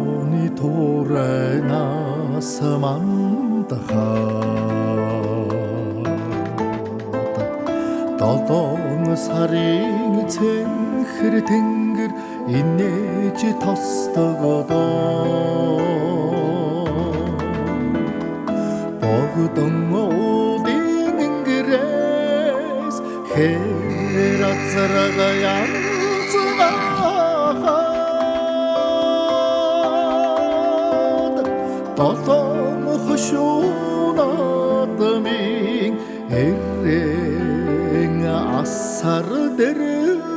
Oni torena samanda Далдон сарын цэнхэр тэнгэр инээж тостогодоо Богдон одын ингэрээс хэр азрага янцгахад Далдон хошунадмын эрэн асар дэрүдэгэ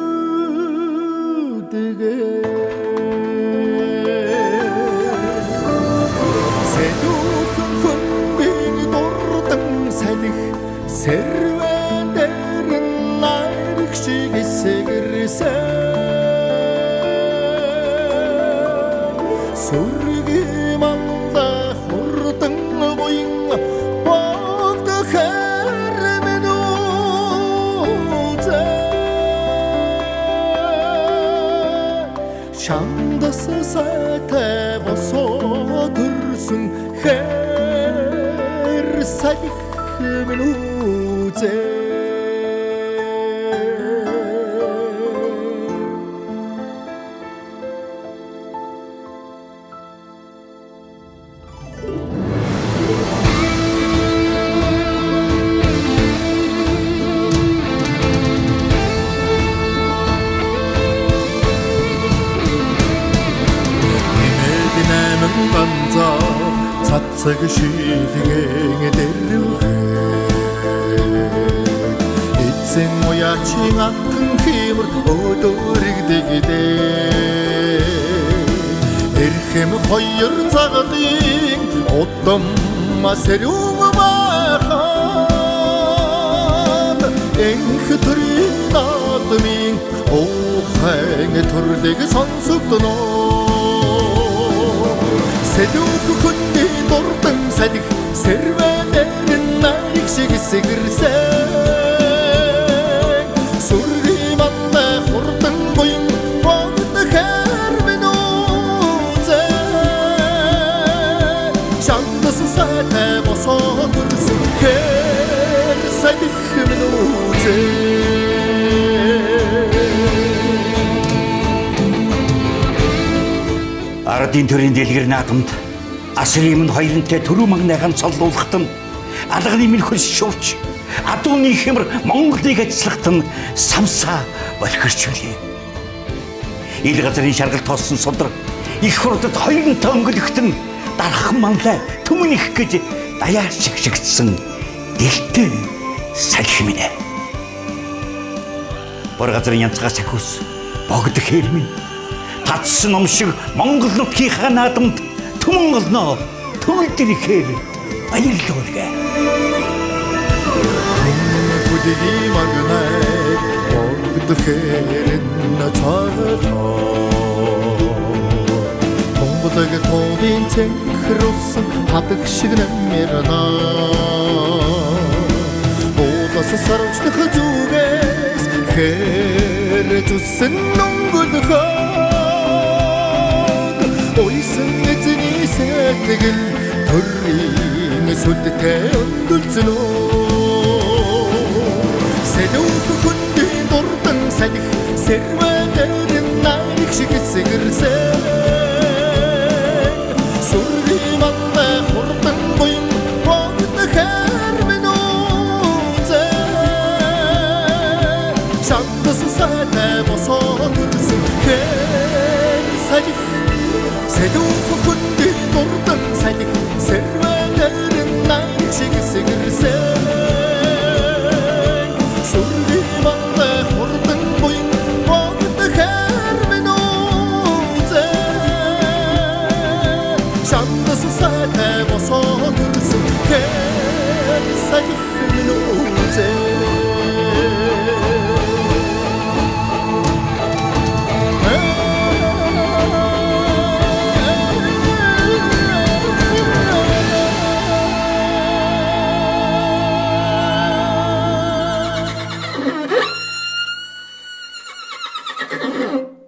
Сэдүүхэн хүнбиг дурдан салих Сэрвэн дэрэн найрах шиг эсэгэрсэн Сүргим анда хурдан буян Шандас сайтай босоо төрсөн хэр салих минь үзээ Банза цацаг шилгэн дэрвээ Эцэн уяачин атхан хэмэр өдөригдэгдээ Эрхэм хоёр цаглын удам масэрүүм бахан Энх төрийн надмын ухаан төрдөг сонсогдноо Сэдүүхэн дурдан салих сэрвэн найрах шиг эсэгэрсэн Сүргим анда хурдан буян богдохоор минь үзээ Шандас сайтай босоо төрсөн хэр салих минь үзээ Ардын төрийн дэлгэр наадамд асрын минь хоёрынтай төрөө магнайхан цоллуулахт нь алганы минь хөлс шууч адууны хэмэр Монголыг ажиллахт нь самсаа болхирч билээ. Ил газрын шаргал тоосон судар их хурдад хоёрынтой өнгөлөхт нь дарах манлай түмнэх гэж даяар шигшигдсэн дэлтэй салхи минь. Бор газрын янцгаас ахиус богдох хэр минь татсан ном шиг Монгол нутгийнхаа наадамд түмэн олноо төгөлдөр ихээр баярлуулъя. Бүдгийн магнай богдохэр нацаараа Монголыг товын цэнхрүүлсэн хадаг шиг нэмэрнаа Уудас сарвчлах зүгээс хэр зүсэн нөнгөлөхөө Ойсон эзний сэтгэл төрийн сүлдтэй өндөлцөнөө Сэдүүхэн дурдан салих сэрвэн найрах шиг эсэгэрсэн Сүргим анда хурдан буян богдохоор минь үзээ Шандас сайтай босоо төрсөн хэр салих Сэдүүхэн дурдан салих сэрвэн найрах шиг эсэгэрсэн Сүргим анда хурдан буян богдохоор минь үзээ Шандас сайтай босоо төрсөн хэр салих минь үзээ Mm-hmm.